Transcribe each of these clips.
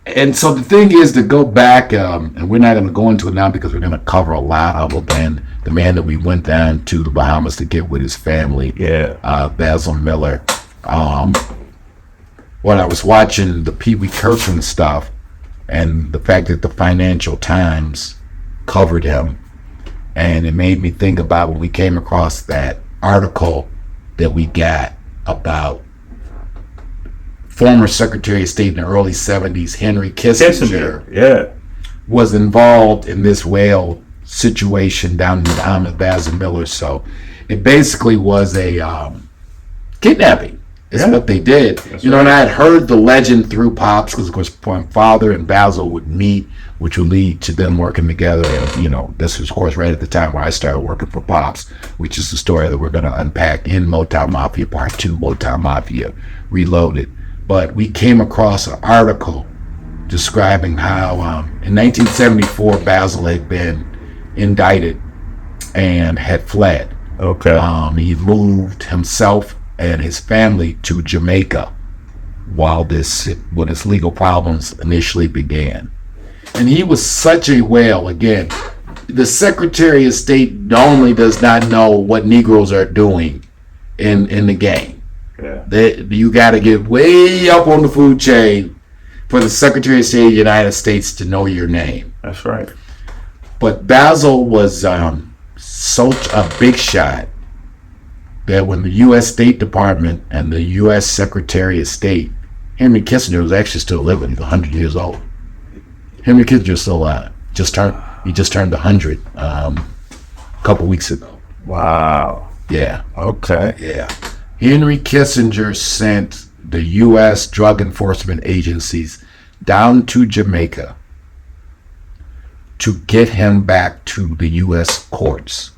And so the thing is to go back, and we're not going to go into it now because we're going to cover a lot other than the man that we went down to the Bahamas to get with his family. Yeah. Basil Miller. When I was watching the Pee Wee Kirkland stuff and the fact that the Financial Times covered him, and it made me think about when we came across that article that we got about former Secretary of State in the early 70s, Henry Kissinger, was involved in this whale situation down in the Bahamas, Basil Miller. So it basically was a kidnapping. It's what they did. That's and I had heard the legend through Pops, because of course my father and Basil would meet, which would lead to them working together. And, this was, of course, right at the time where I started working for Pops, which is the story that we're going to unpack in Motown Mafia Part 2, Motown Mafia Reloaded. But we came across an article describing how in 1974 Basil had been indicted and had fled. Okay. He moved himself and his family to Jamaica when his legal problems initially began. And he was such a whale. Again, the Secretary of State normally does not know what Negroes are doing in the game. Yeah. You got to get way up on the food chain for the Secretary of State of the United States to know your name. That's right. But Basil was such a big shot that when the U.S. State Department and the U.S. Secretary of State, Henry Kissinger was actually still living. He's 100 years old. Henry Kissinger is still alive. He just turned 100 a couple weeks ago. Wow. Yeah. Okay. Yeah. Henry Kissinger sent the U.S. drug enforcement agencies down to Jamaica to get him back to the U.S. courts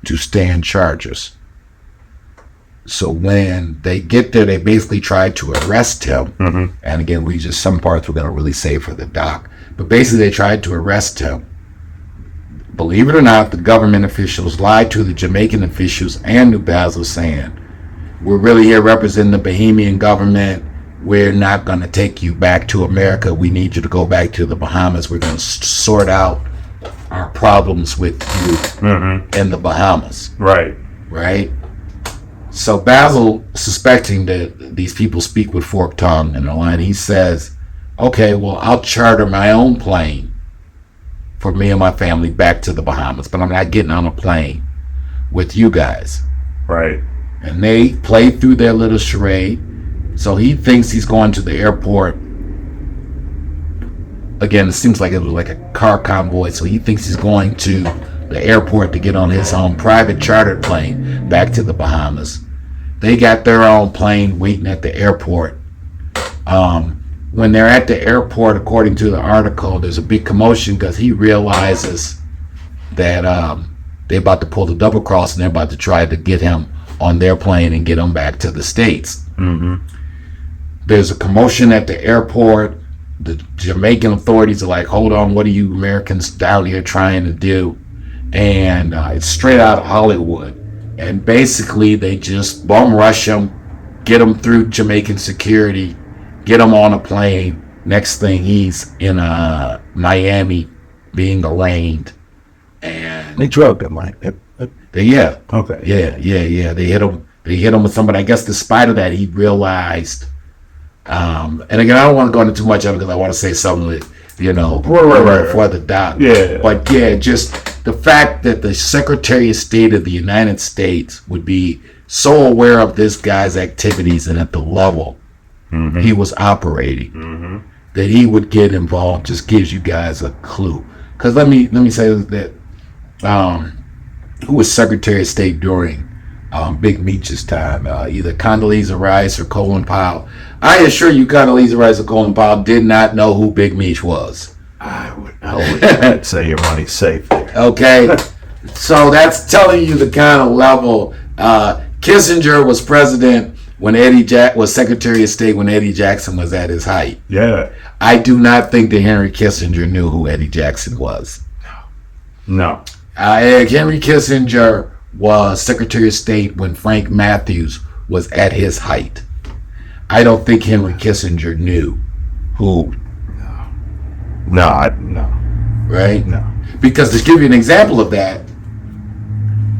to stand charges. So when they get there, they basically try to arrest him. Mm-hmm. And again, some parts we're going to really save for the doc. But basically, they tried to arrest him. Believe it or not, the government officials lied to the Jamaican officials and to Basil, saying, we're really here representing the Bahamian government. We're not going to take you back to America. We need you to go back to the Bahamas. We're going to sort out our problems with you in the Bahamas. Right. Right? So Basil, suspecting that these people speak with forked tongue in the line, he says, okay, well, I'll charter my own plane for me and my family back to the Bahamas, but I'm not getting on a plane with you guys. Right. And they play through their little charade. So he thinks he's going to the airport. Again, it seems like it was like a car convoy. So he thinks he's going to the airport to get on his own private chartered plane back to the Bahamas. They got their own plane waiting at the airport. When they're at the airport, according to the article, there's a big commotion because he realizes that they're about to pull the double cross and they're about to try to get him on their plane and get him back to the States. Mm-hmm. There's a commotion at the airport. The Jamaican authorities are like, hold on, what are you Americans down here trying to do? And it's straight out of Hollywood. And basically they just bum rush him, get him through Jamaican security, get him on a plane. Next thing, he's in Miami being arraigned. And they drugged him, right? Yeah. Okay. Yeah. They hit him with somebody. I guess despite of that, he realized. And again, I don't want to go into too much of it because I want to say something that, right for the doc. Yeah. But yeah, just the fact that the Secretary of State of the United States would be so aware of this guy's activities and at the level he was operating, that he would get involved just gives you guys a clue. Because let me say that who was Secretary of State during Big Meech's time? Either Condoleezza Rice or Colin Powell. I assure you, Condoleezza Rice or Colin Powell did not know who Big Meech was. I would say your money's safe there. Okay, so that's telling you the kind of level. Kissinger was president when Eddie Jack was Secretary of State when Eddie Jackson was at his height. Yeah. I do not think that Henry Kissinger knew who Eddie Jackson was. No. Henry Kissinger was Secretary of State when Frank Matthews was at his height. I don't think Henry Kissinger knew who. No. Right? No. Because to give you an example of that,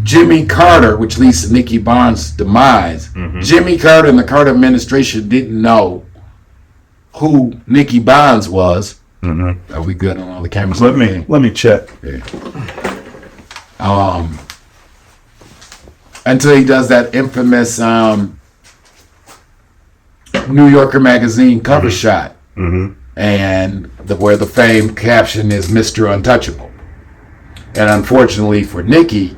Jimmy Carter, which leads to Nicky Barnes' demise, Jimmy Carter and the Carter administration didn't know who Nicky Barnes was. Are we good on all the cameras? Let me check. Yeah. Until he does that infamous New Yorker magazine cover shot, and where the famed caption is "Mr. Untouchable." And unfortunately for Nicky,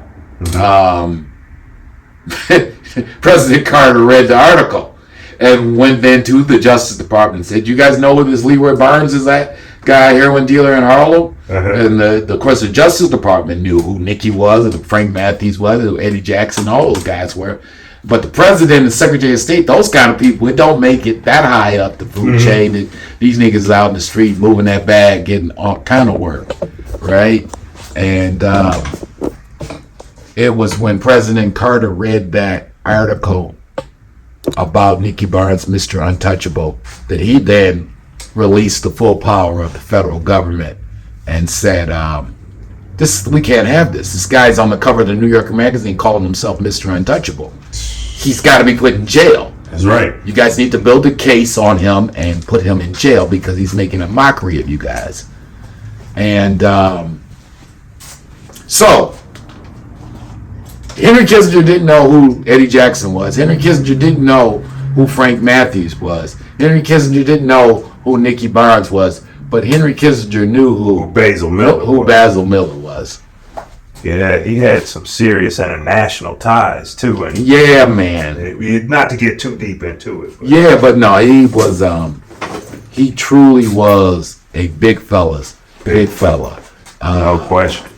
President Carter read the article and went then to the Justice Department and said, "You guys know who this Leroy Barnes is, that guy, heroin dealer in Harlem?" And of course the Justice Department knew who Nicky was, and who Frank Matthews was, and who Eddie Jackson, all those guys were. But the President and Secretary of State, those kind of people, it don't make it that high up the food chain. These niggas out in the street moving that bag, getting all kind of work, right? And it was when President Carter read that article about Nicky Barnes, Mr. Untouchable, that he then released the full power of the federal government and said, we can't have this. This guy's on the cover of the New Yorker magazine calling himself Mr. Untouchable. He's got to be put in jail. That's right. You guys need to build a case on him and put him in jail because he's making a mockery of you guys. And so Henry Kissinger didn't know who Eddie Jackson was. Henry Kissinger didn't know who Frank Matthews was. Henry Kissinger didn't know who Nicky Barnes was. But Henry Kissinger knew who Basil Miller was. Yeah, he had some serious international ties too. And yeah, man. Not to get too deep into it. But no, he was. He truly was a big fella. No question.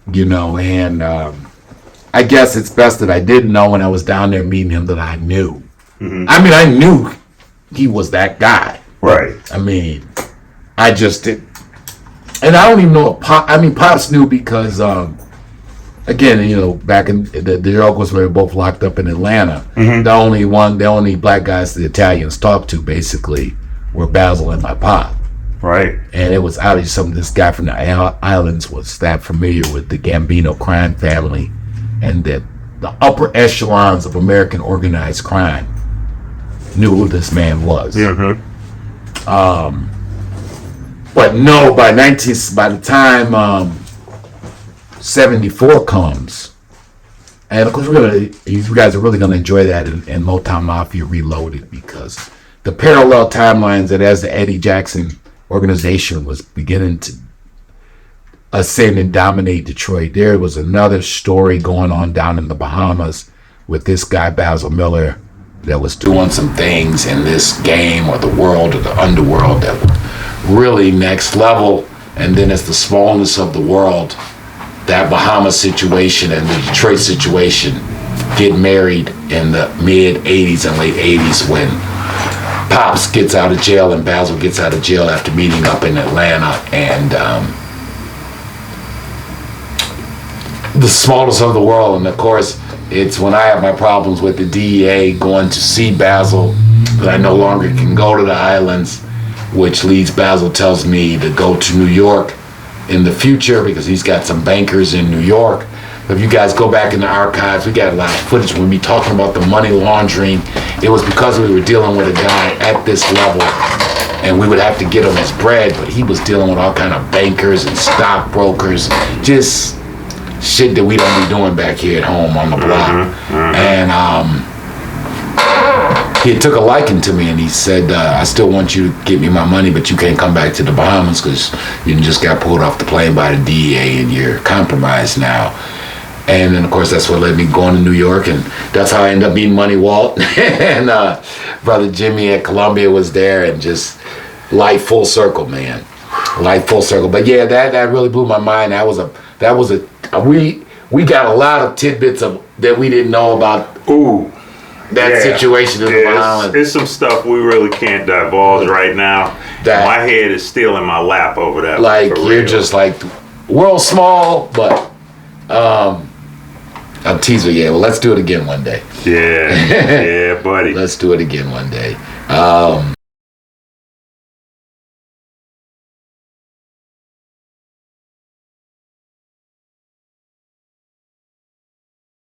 And I guess it's best that I didn't know when I was down there meeting him that I knew. I mean, I knew he was that guy. Right. I mean, I just did. And I don't even know if Pops knew because, again, back in the joke was we were both locked up in Atlanta. The only black guys the Italians talked to basically were Basil and my pop. Right. And it was obviously this guy from the islands was that familiar with the Gambino crime family and that the upper echelons of American organized crime knew who this man was. But no, by the time 74 comes, and of course you guys are really gonna enjoy that in Motown Mafia Reloaded, because the parallel timelines that as the Eddie Jackson organization was beginning to ascend and dominate Detroit, there was another story going on down in the Bahamas with this guy Basil Miller that was doing some things in this game or the world or the underworld that were really next level. And then as the smallness of the world, that Bahamas situation and the Detroit situation get married in the mid 80s and late 80s when Pops gets out of jail and Basil gets out of jail after meeting up in Atlanta. And the smallness of the world, and of course it's when I have my problems with the DEA going to see Basil that I no longer can go to the islands, which leads Basil tells me to go to New York in the future because he's got some bankers in New York. If you guys go back in the archives, we got a lot of footage when we talking about the money laundering. It was because we were dealing with a guy at this level and we would have to get him his bread, but he was dealing with all kind of bankers and stockbrokers, just shit that we don't be doing back here at home on the block. And he took a liking to me and he said, I still want you to get me my money, but you can't come back to the Bahamas because you just got pulled off the plane by the DEA and you're compromised now. And then of course that's what led me going to New York, and that's how I ended up meeting Money Walt. And brother Jimmy at Columbia was there, and just life full circle, man. Life full circle. But yeah, that really blew my mind. We got a lot of tidbits of that we didn't know about. Ooh. that situation in the Bahamas. It's some stuff we really can't divulge right now. My head is still in my lap over that. Like you're just like, world small, but I'm teasing. Yeah, well, let's do it again one day. Yeah, yeah, buddy. Let's do it again one day.